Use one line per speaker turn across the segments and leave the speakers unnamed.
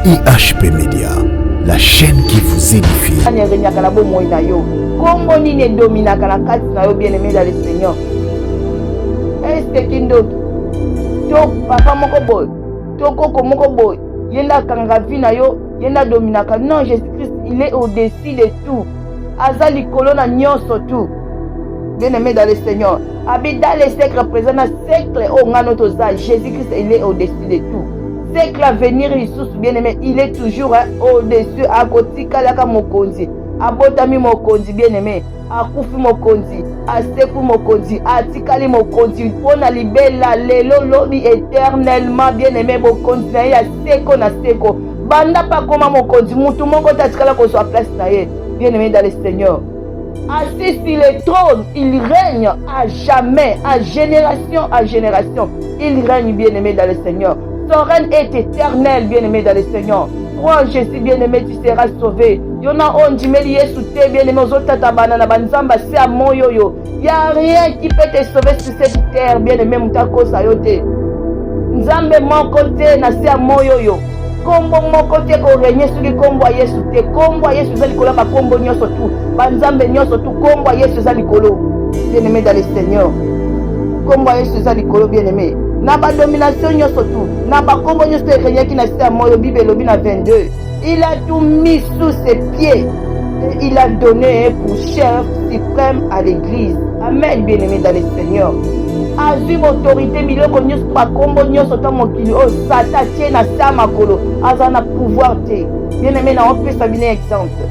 IHP Média, la chaîne qui vous édifie.
Kombo nini dominaka na kati na yo bien-aimé dans le Seigneur. Est-ce kindoki to papa moko boy to koko moko boy yenda kanga vi na yo yenda dominaka? Non, Jésus-Christ il est au-dessus de tout. Aza likolo na nyonso tout. Bien-aimé dans le Seigneur. Abi dans les siècles présents na siècle o ngano toza, Jésus-Christ il est au-dessus de tout. Siècle à venir Jésus bien-aimé, il est toujours au-dessus à côté kalaka mokonzi. Abotami mokonzi bien-aimé, akufi mokonzi, aseku mokonzi, atikali mokonzi, pona libela lelo lobi éternellement bien-aimé mokonzi na ya seko na seko. Banda pa koma mokonzi, mutu moko tatikala ko so place na ye. Bien-aimé dans le Seigneur. Assis sur le trône, il règne à jamais, à génération, il règne bien-aimé dans le Seigneur. Son règne est éternel, bien-aimé dans le Seigneur. Toi, Jésus, bien-aimé, tu seras sauvé. Yona on dit, mais Yesu te, bien-aimé, aux autres tatabana, banzamba, c'est à mon yo-yo. Il n'y a rien qui peut te sauver sur cette terre, bien-aimé, moutako sayote. Nzambe mon côté, na c'est à mon yo-yo. Kombo mon côté, ko régner sur le kombo Yesu te. Kombo Yesu zalikolo, ba kombo nyoso tout. Banzambe nyoso tout, kombo Yesu zalikolo. Bien-aimé dans le Seigneur. Kombo Yesu zalikolo, bien-aimé. Na ba domination nyoso tout. Na ba kombo nyoso te régner qui na c'est à mon yo, Bible lobi na 22. Il a tout mis sous ses pieds. Et il a donné pour chef suprême à l'église. Amen, bien-aimé dans le Seigneur. Azim autorité, miloko nyos pa kombo nyos ota mokili o sata tie na sa makolo. Azana pouvoir te. Bien-aimé na on peut s'abiner exemple.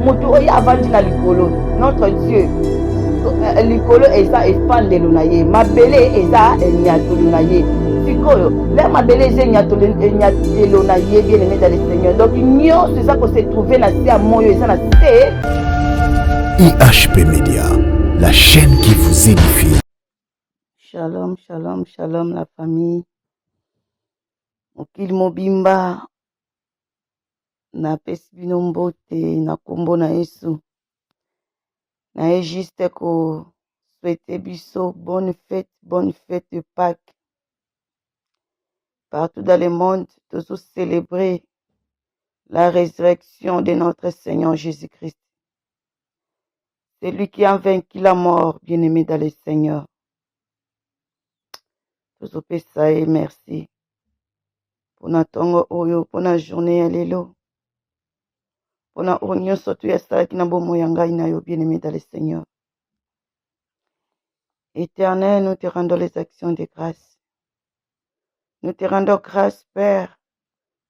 Mutu oya avandi na likolo. Notre Dieu. Likolo eza efande lunaye. Mabele eza enyato lunaye. Sikoyo, le mabele eza enyato lunaye bien-aimé dans le Seigneur. Donc nyos c'est ça qu'on s'est trouvé na sa moyo eza na te.
IHP Média, la chaîne qui vous édifie.
Shalom, shalom, shalom la famille. Mokili mobimba na pesi bino mbote na kombo na Yesu. Na juste ko souhaiter biso bonne fête de Pâques. Partout dans le monde, tous célébrer la résurrection de notre Seigneur Jésus-Christ. C'est lui qui a vaincu la mort, bien-aimé dans le Seigneur. Tozopesaye merci pour notre oyo, pour la journée lelo, pour la union surtout ya salaki na bomo yanga ina yo bien-aimé dans le Seigneur. Éternel, nous te rendons les actions de grâce. Nous te rendons grâce, Père,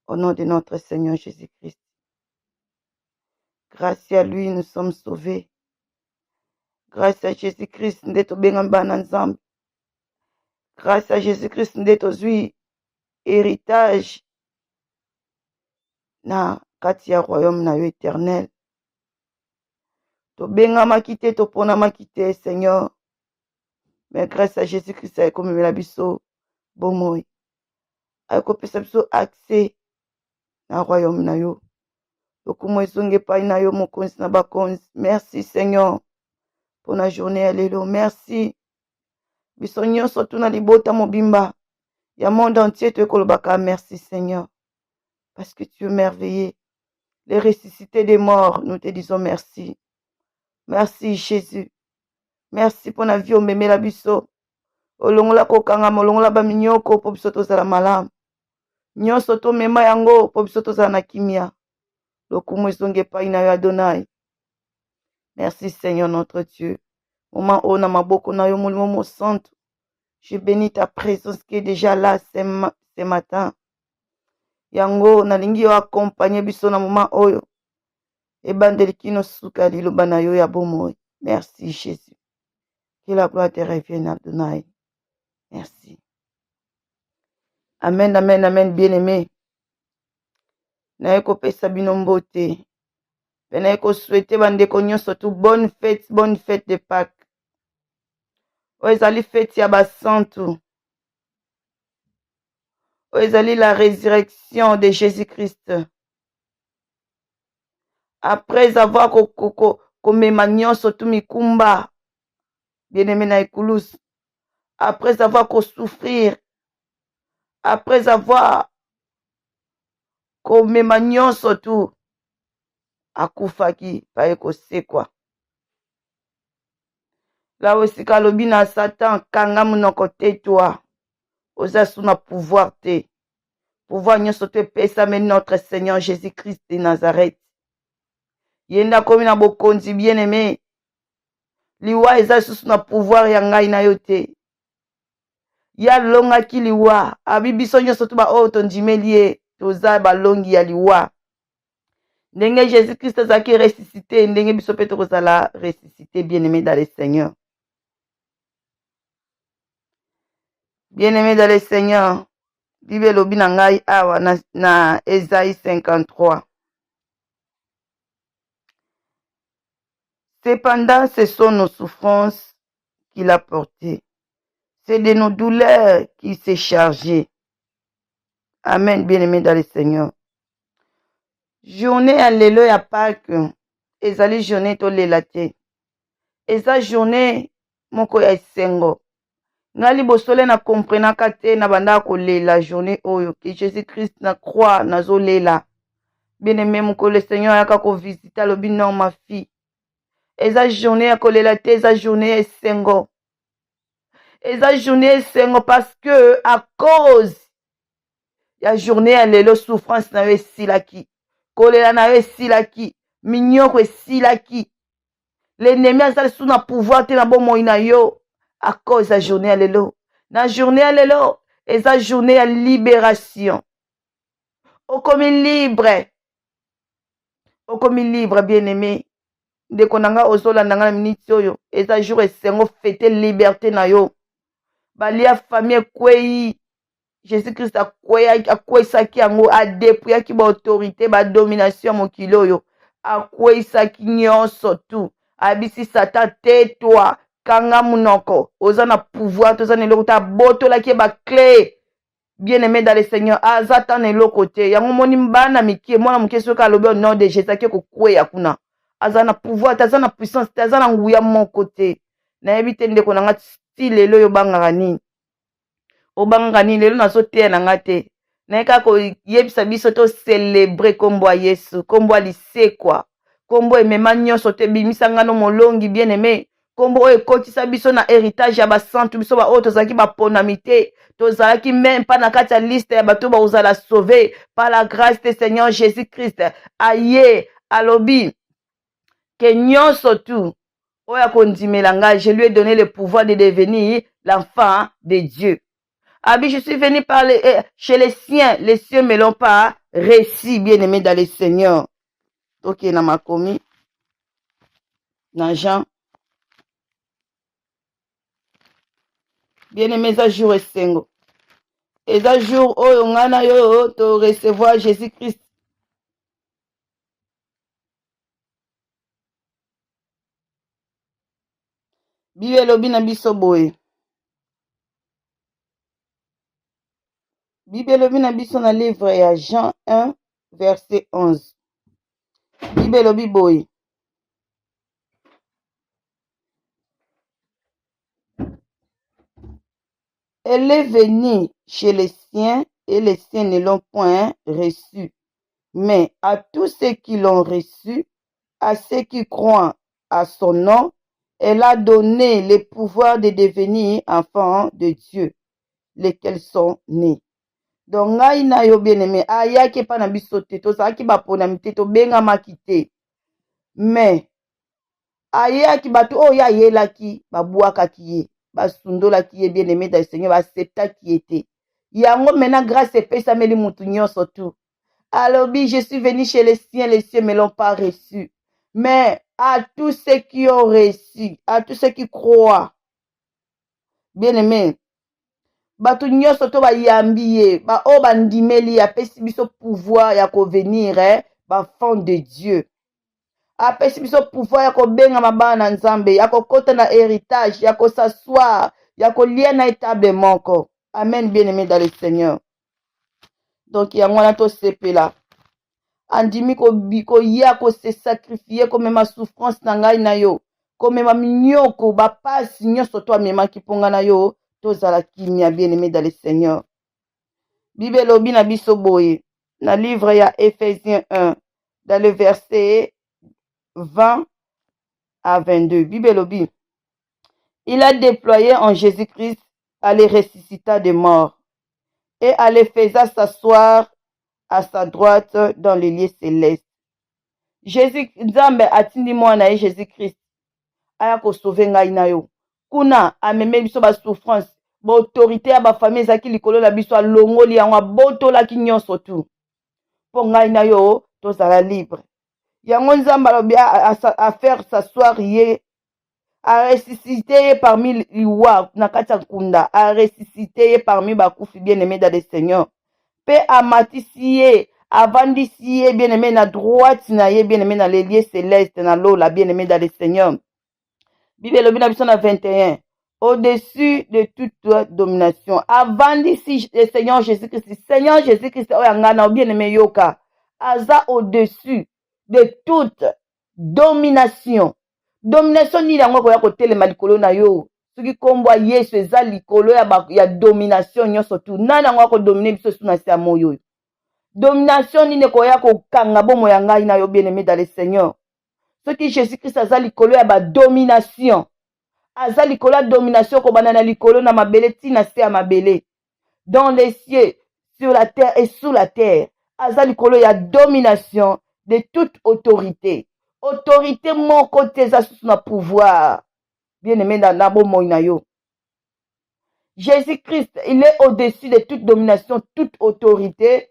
au nom de notre Seigneur Jésus-Christ. Grâce à lui, nous sommes sauvés. Grâce à Jésus-Christ, nous sommes bien. Grâce à Jésus-Christ, nous sommes héritage na kati ya royaume na yo éternel. To benga makite to pona makite Seigneur. Mais grâce à Jésus-Christ, ay komemela biso bomoi. Ay kopesa biso accès na royaume na yo. Lokumo esonge pai na yo mokonzi na bakonzi. Merci Seigneur pour la journée alelo. Merci. Biso nyonso tuna libota mobimba. Ya monde entier te kolobaka merci Seigneur. Parce que tu es merveilleux. Les ressuscités des morts, nous te disons merci. Merci Jésus. Merci pour la vie au mémé la biso. Olongola kokanga molongola ba minyoko po biso tozala malamu. Nyonso to mema yango po biso tozala na kimia. Lokumu esonge pai na yo Adonai. Merci Seigneur notre Dieu. Moment o na maboko na yo molimo mo santo. Je bénis ta présence qui est déjà là ce matin. Yango nalingi yo accompagner biso na moment oyo. Ebandeli kino suka liloba na yo ya bomoi. Merci Jésus. Que la gloire te revienne Adonai. Merci. Amen, amen, amen, bien-aimé. Na yeko pesa bino mbote. Pena yeko souhaiter bandeko nyonso tout bonne fête de Pâques. Oezali fête ya basantu. Oezali la résurrection de Jésus-Christ. Après avoir komema nyonso tout mikumba. Bien-aimé na ekulus. Après avoir souffrir. Après avoir komema nyonso tu akufaki paye kosekwa. Lawe esika alobi na Satan kanga monoko te toi oza suna pouvoir te. Pouvoir nyonso te epesami notre Seigneur Jésus-Christ de Nazareth. Yenda komi na bokonzi bien-aimé. Liwa eza susu na pouvoir ya ngai na yo te. Ya longaki liwa. Abi biso nyonso tu ba oyo tondimeli ye toza balongi ya liwa. Ndenge Jésus-Christ azalaki ressuscité, ndenge biso pe tokozala ressuscité bien-aimé dans le Seigneur. Bien-aimé dans le Seigneur. Bible lobi na ngai awa na Esaïe 53. Cependant, ce sont nos souffrances qu'il a portées. C'est de nos douleurs qu'il s'est chargé. Amen, bien-aimé dans le Seigneur. Journée alléluia Pâques. Ezali journée to lelate. Eza journée moko ya esengo. Ngali bosole na comprenaka te na banda kolela journée oyo. Que Jésus-Christ na croix nazo lela. Bien-aimé moko le Seigneur yaka ko visiter lobi non ma fille. Eza journée ya kolela te, eza journée esengo. Eza journée esengo parce que à cause ya journée ya lelo souffrance na yo esilaki. Kolela na yo esilaki. Minyoko esilaki. L'ennemi azali sous na pouvoir te na bomoi na yo à cause ya journée ya lelo. Na journée ya lelo eza journée ya libération. Okomi libre. Okomi libre bien-aimé. Ndeko nanga ozolanda nga na miniti oyo eza jour esengo fete liberté na yo. Balia famille kwei Jésus-Christ akwesaki yango adepuyaki ba autorité ba domination mokili oyo akwesaki nyonso tu abisi Satan te toi kanga munoko oza na pouvoir toza na eloko ta botolaki ba clé bien-aimé dans le Seigneur azata na eloko te yango moni mbana mikie mwana mokie soka alobi au nom de Jésus ake kokweya kuna aza na pouvoir te aza na puissance te aza na nguya moko te nayebi te ndeko nanga ti lelo oyo obangaka nini obangaka nini lelo nazoteya na nga te naye kaka koyebisa biso to celebre kombo ya Yesu kombo ya lisekwa kombo emema nyonso te bimisa ngano molongi bien-aimé kombo oyo ekotisa biso na héritage ya basantu biso ba oyo tozalaki baponami te tozalaki même pa na kati ya liste ya bato bakozala sauvé par la grâce de Seigneur Jésus-Christ aye alobi que nyonso tu oyo akondimela ngai je lui ai donné le pouvoir de devenir l'enfant de Dieu. Abi, je suis venu parler chez les siens ne me l'ont pas reçu, bien-aimé dans le Seigneur. Ok, na makomi na Jean. Bien-aimé, ça jour esengo. Et ça jour oyo ngana yo to recevoir Jésus-Christ. Bible lobi na biso boye. Bible lobi na biso na livre ya Jean 1 verset 11. Bible lobi boye. Elle est venue chez les siens et les siens ne l'ont point reçue. Mais à tous ceux qui l'ont reçue, à ceux qui croient à son nom, elle a donné le pouvoir de devenir enfants de Dieu, lesquels sont nés. Donc, ngai na yo bien-aimé, ayaki pa na biso te, tozalaki baponami te, tobengamaki te. Mais, ayaki bato oyo ayelaki, babwakaki ye, basundolaki ye bien-aimé dans le Seigneur, baseptaki ye te. Yango maintenant grâce epesameli mutu nyonso tu. Alobi, je suis venu chez les siens ne me l'ont pas reçu. Mais à tous ceux qui ont reçu, à tous ceux qui croient, bien-aimé, bato nyonso to bayambi ye, ba o bandimeli apesi biso pouvoir ya ko venir, ba fond de Dieu. Apesi biso pouvoir ya ko benga mabana na Nzambe, ya ko kota na héritage, ya ko s'asseoir, ya ko lia na étable moko. Amen, bien-aimé dans le Seigneur. Donc yango wana to sepela. Andimi ko ya ko se sacrifier ko mema souffrance na ngai na yo. Ko mema minyoko ba pasi nyonso to mema kiponga na yo. Tozala kimia bien-aimé dans le Seigneur. Bible lobi na biso boye. na livre ya Ephésiens 1 dans le verset 20 à 22. Bible lobi. Il a déployé en Jésus-Christ à les ressusciter des morts et à les faire s'asseoir à sa droite dans les lieux célestes. Jésus, Nzambe atindi mwana ye Jésus-Christ aya ko sauver ngai na yo. Kuna ameme biso ba souffrance, ba autorité ya ba famille ezaki likolo na biso alongoli yango abotolaki nyonso tu. Po ngai na yo tozala libre. Yango Nzambe alobi a faire s'asseoir ye, a ressusciter ye parmi liwa na kati ya nkunda, a ressusciter ye parmi bakufi bien-aimé dans le Seigneur. Pe amatisi ye, avandisi ye bien-aimé na droite na ye bien-aimé dans les lieux célestes na lola bien-aimé dans le Seigneur. Bible lobi na biso na 21. Au-dessus de toute domination. Avandisi le Seigneur Jésus-Christ. Seigneur Jésus-Christ oyangana bien-aimé yoka. Aza au-dessus de toute domination. Domination ni yango koya kotelema likolo na yo. Soki kombo Yesu eza likolo ya domination nyonso tu. Nani yango akodomine biso su na se ya moyo. Domination ni ne koya kokanga bomo ya ngai na yo bien-aimé dans le Seigneur. Soki Jésus-Christ aza likolo ya ba domination. Aza likolo ya domination ko banana likolo na mabele ti na se ya mabele. Dans les cieux, sur la terre et sous la terre. Aza likolo ya domination de toute autorité. Autorité mon côté za sous na pouvoir. Bien-aimé na bomo na yo. Jésus-Christ, il est au-dessus de toute domination, toute autorité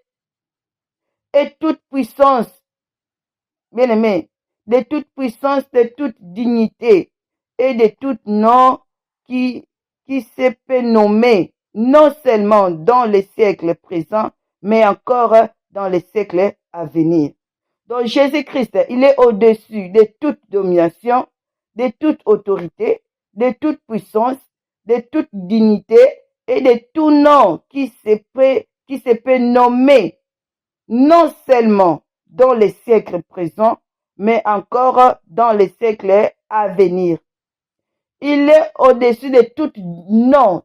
et toute puissance. Bien-aimé, de toute puissance, de toute dignité et de tout nom qui se peut nommer, non seulement dans les siècles présents, mais encore dans les siècles à venir. Donc Jésus-Christ, il est au-dessus de toute domination, de toute autorité, de toute puissance, de toute dignité et de tout nom qui se peut nommer, non seulement dans les siècles présents, mais encore dans les siècles à venir. Il est au-dessus de tout nom,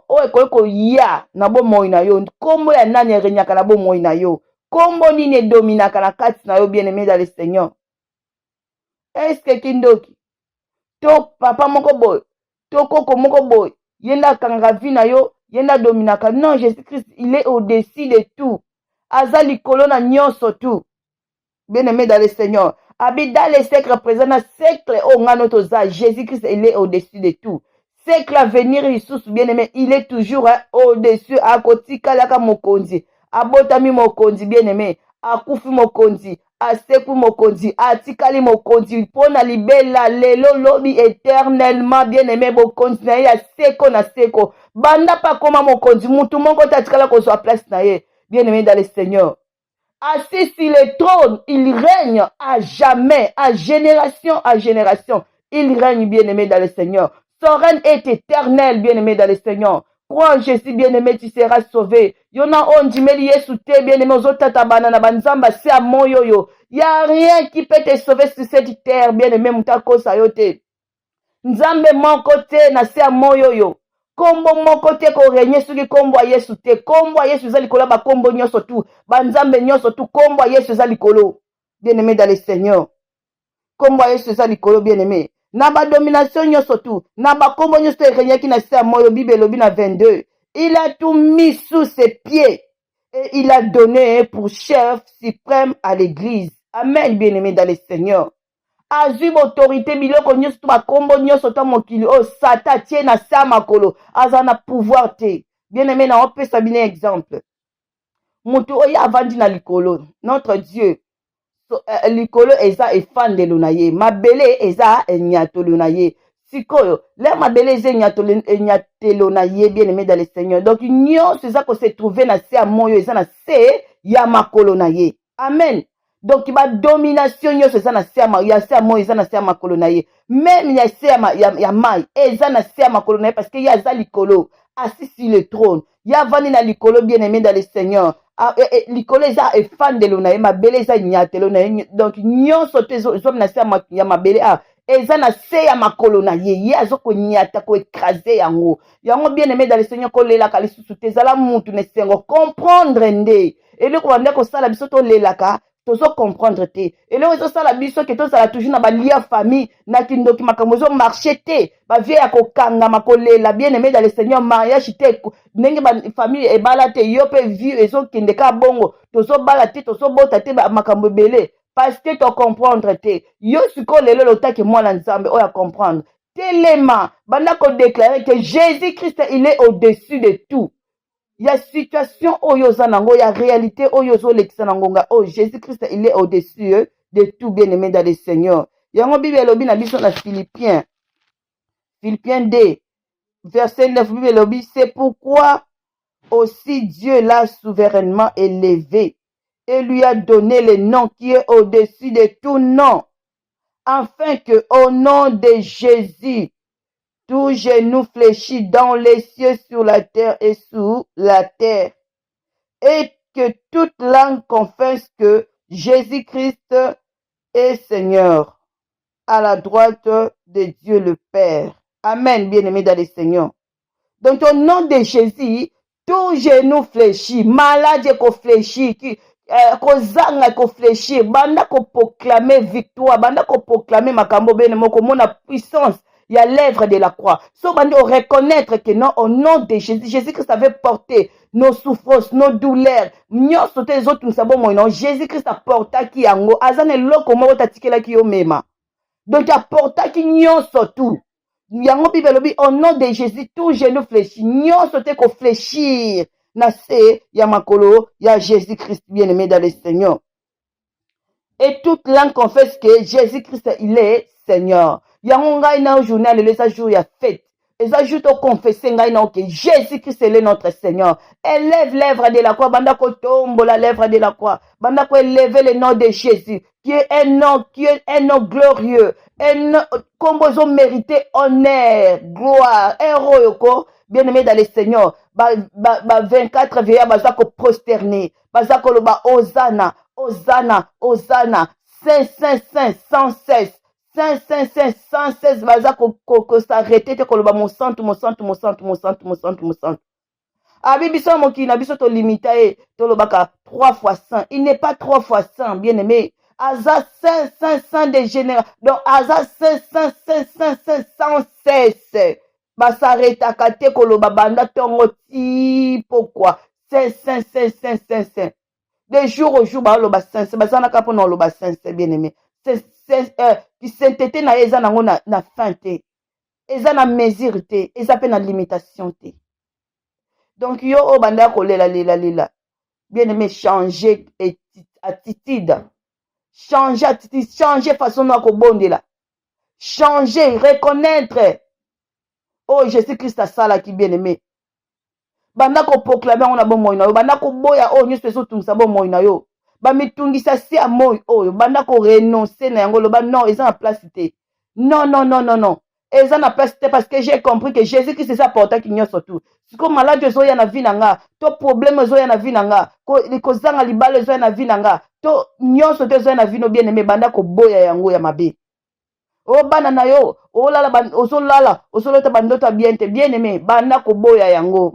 o ekoko ya na bomoi na yo, kombo ya nani renyaka na bomoi na yo, kombo nini dominaka na kati na yo bien-aimé dans le Seigneur. Est-ce que kindoki to papa moko boy, to koko moko boy, yenda kanga vi na yo, yenda dominaka? Non, Jésus-Christ, il est au-dessus de tout. Aza likolo na nyonso tout. Bien-aimé dans le Seigneur. Abi dans les siècles présents, dans siècle au nganotoza, Jésus-Christ, il est au-dessus de tout. Siècle à venir, Jésus, bien-aimé, il est toujours au-dessus. Akotika laka mokonzi, abotami mokonzi, bien-aimé, akufi mokonzi, aseku mokonzi, atikali mokonzi, pona libela, lelo lobi éternellement, bien-aimé, mokonzi na ye, seko na seko. Banda pa koma mokonzi, mutu mongo tatikala ko soit place na ye, bien-aimé dans le Seigneur. Assis sur le trône, il règne à jamais, à génération. Il règne, bien-aimé dans le Seigneur. Son règne est éternel, bien-aimé dans le Seigneur. Crois en Jésus, bien-aimé, tu seras sauvé. Yona on dit, mais Yesu te, bien-aimé, ozotata banana banzamba, c'est à mon yo-yo. Il n'y a rien qui peut te sauver sur cette terre, bien-aimé, moutako sayote. Nzambe mon côté, na c'est à mon yo-yo. Kombo mon côté ko régner sur ki kombo Yesu te, kombo Yesu za likolo ba kombo nyonso tu, banzambe nyonso tu, kombo Yesu za likolo. Bien-aimé dans le Seigneur. Kombo Yesu za likolo, bien-aimé. Na ba domination nyonso tu, na ba kombo nyonso te régner ki na se moyo Bible lobi na 22. Il a tout mis sous ses pieds et il a donné pour chef suprême à l'église. Amen, bien-aimé dans le Seigneur. Azui autorité biloko nyonso to bakombo nyonso to mokili o sata tie na sa makolo azana pouvoir te. Bien-aimé na opesa bine exemple. Mutu oya avandi na likolo. Notre Dieu. Likolo eza efandelo na ye. Mabele eza enyatolo na ye. Sikoyo, le mabele eza enyatelo na ye, bien-aimé dans le Seigneur. Donc nyonso eza ko se trouver na se ya moyo eza na se ya makolo na ye. Amen. Donc, il y a domination, il y a mo, il y a ma colonaye. Même il y a mai, il y a ma colonaye parce qu'il y a Zalikolo assis sur le trône. Il y a Vanina Likolo bien-aimé dans le Seigneur. Likolo est fan de l'onaye, ma belle est nyate l'onaye. Donc, nyon sauté, zom na ma belle, eza na se ya makolo na ye azokonyata koekrase yango bien aimé dans le Seigneur kolelaka lisusu te ezala mutu na esengo comprendre nde eloko banda kosala biso tolelaka tozo comprendre te eloko ezosala biso ke tozala toujours na balia famille na kindoki makambo ezomarche te bavie ya kokangama kolela bien aimé dans le Seigneur mariage te ndenge famille ebala te yo mpe vie ezokende ka bongo tozobala te tozobota te makambo ebele parce que to comprendre te yo sikoyo lelo lotaki mwana nzambe oyo comprendre telema banda kodéclarer que Jésus-Christ il est au-dessus de tout. Il y a situation oyo zanango, il y a réalité oyo zo l'exanangonga. Oh Jésus-Christ il est au-dessus de tout, bien aimé dans le Seigneur. Yango Bible lobi na biso na Philippiens 2 verset 9 Bible lobi c'est pourquoi aussi Dieu l'a souverainement élevé et lui a donné le nom qui est au-dessus de tout nom, afin que au nom de Jésus, tout genou fléchit dans les cieux, sur la terre et sous la terre, et que toute langue confesse que Jésus-Christ est Seigneur, à la droite de Dieu le Père. Amen, bien-aimés dans le Seigneur. Donc au nom de Jésus, tout genou fléchit, malade qu'on fléchit, kozanga ko fléchir, banda ko proclamer victoire, banda ko proclamer makambo bene moko mona puissance, il y a l'œuvre de la croix. So banda reconnaître que non, au nom de Jésus, Jésus-Christ avait porté nos souffrances, nos douleurs, nyo sote les autres nous savons non, Jésus-Christ a porté ki yango, azane loko moko tatikela ki yo mema. Donc a porté ki nyo sotu. Yango Bible lobi au nom de Jésus tout genou fléchit, nyo sote ko fléchir. Na se ya makolo ya Jésus-Christ bien-aimé dans le Seigneur. Et toute langue confesse que Jésus-Christ il est Seigneur. Yango ngai na journal les jours ya fête. Les jours to confesser ngai na que Jésus-Christ est notre Seigneur. Élève l'œuvre de la croix, banda ko tombe la lèvre de la croix. Banda ko élever le nom de Jésus qui est un nom glorieux. Un nom comme ils ont mérité honneur, gloire, héros bien-aimé dans le Seigneur. 24 veillants baza ko prosterner, baza ko loba Hosanna, Hosanna, Hosanna, Saint, Saint, Saint, sans cesse, Saint, Saint, Saint, sans cesse, baza ko s'arrêter te ko loba mon santo, mon santo, mon santo, mon santo, mon santo, mon santo. Abi biso mokina biso to limité to lobaka 3 fois 100. Il n'est pas 3 fois 100, bien-aimé. Aza 500 de général. Donc aza 500 sans cesse. Basaretaka te koloba banda tongo ti pourquoi 500 de jour au jour ba loba 500 basana ka pona loba 500 bien aimé qui sainteté na eza nango na fin te eza na mesure te eza pe na limitation te. Donc yo o banda ko lela bien aimé, changer attitude, changer façon na ko bondela, changer, reconnaître. Oh, Jésus-Christ a ça là qui bien aimé. Banda ko proclamer on a bon moyo na yo. Banda ko boya oh nyos peso tumsa bon moyo na yo. Ba mitungisa si a moyo oh. Banda ko renoncer na yango loba non, ils ont la place te. Non. Ils ont la place te parce que j'ai compris que Jésus-Christ c'est ça porta qui nyos tout. Si ko malade zo ya na vie nanga, to problème zo ya na vie nanga, ko zanga libale zo ya na vie nanga, to nyos te zo ya na vie no bien aimé banda ko boya yango ya mabe. Oh bana na yo, oh lala osolota bandota bien aimé, banda ko boya yango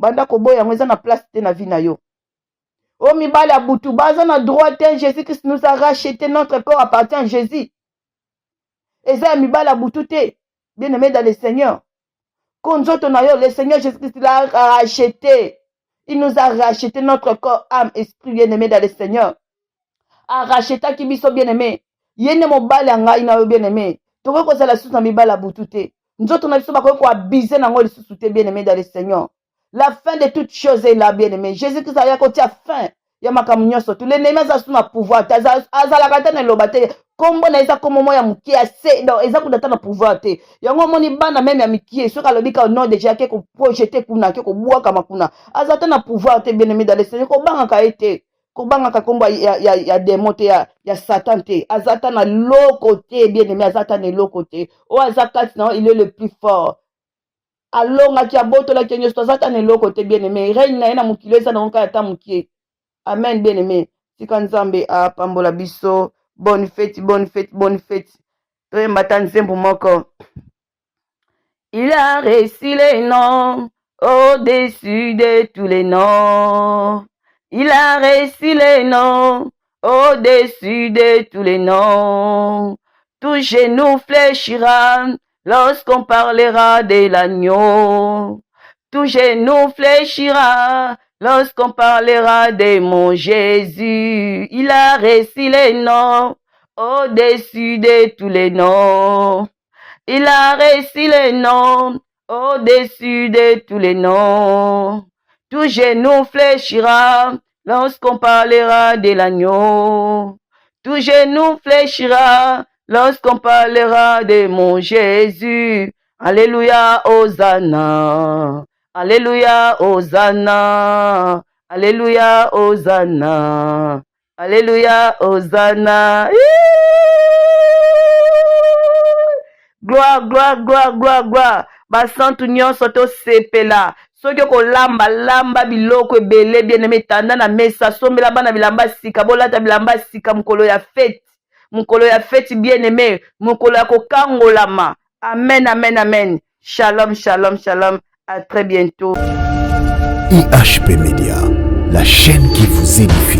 eza na place te na vie na yo. Oh mibale abutu baza na droit te, Jésus-Christ nous a racheté, notre corps appartient à Jésus. Eza mibale abutu te, bien aimé dans le Seigneur. Konzoto na yo, le Seigneur Jésus-Christ l'a racheté. Il nous a racheté notre corps, âme, esprit, bien aimé dans le Seigneur. A racheté ki biso bien aimé. Yene mobale ngai na yo bien aimé. Toko ko sala susu na mibala butute. Nzoto na biso bako ko abiser na ngoli susu te bien aimé dans le Seigneur. La fin de toutes choses est là bien aimé. Jésus-Christ a ko tia fin. Ya makamnyo sotu. L'ennemi a sous na pouvoir. Azala kata na lobate. Kombo na isa komo mo ya mukie ase. Non, eza kudata na pouvoir te. Yango moni bana même ya mikie. Soka lobika au nom de Jésus ko projeter kuna ko bua kama kuna. Azata na pouvoir te bien aimé dans le Seigneur. Ko banga ka ete. Kobanga kakomba ya démon te ya Satan te azata na loko te bien aimé azata na loko te o azakati na il est le plus fort alonga ki aboto la kenyo azata na loko te bien aimé règne na ena mukilo eza na nka ta mukie. Amen bien aimé, tika nzambe a pambola biso. Bonne fête toyembata nzembo moko. Il a réussi les noms au-dessus de tous les noms. Il a réussi les noms au-dessus de tous les noms. Tout genou fléchira lorsqu'on parlera de l'agneau. Tout genou fléchira lorsqu'on parlera de mon Jésus. Il a réussi les noms au-dessus de tous les noms. Il a réussi les noms au-dessus de tous les noms. Tout genou fléchira lorsqu'on parlera de l'agneau. Tout genou fléchira lorsqu'on parlera de mon Jésus. Alléluia, Hosanna. Alléluia, Hosanna. Alléluia, Hosanna. Alléluia, Hosanna. Gloire, gloire, gloire, gloire, gloire. Basantu nyonso to sepela. Soki kolamba lamba biloko ebele bien-aimé tanda na mesa sombela bana bilamba sika bolata bilamba sika mukolo ya fête. Mukolo ya fête bien-aimé, mukolo ya kokangolama. Amen, amen, amen. Shalom, shalom, shalom. À très bientôt.
IHP Media, la chaîne qui vous édifie.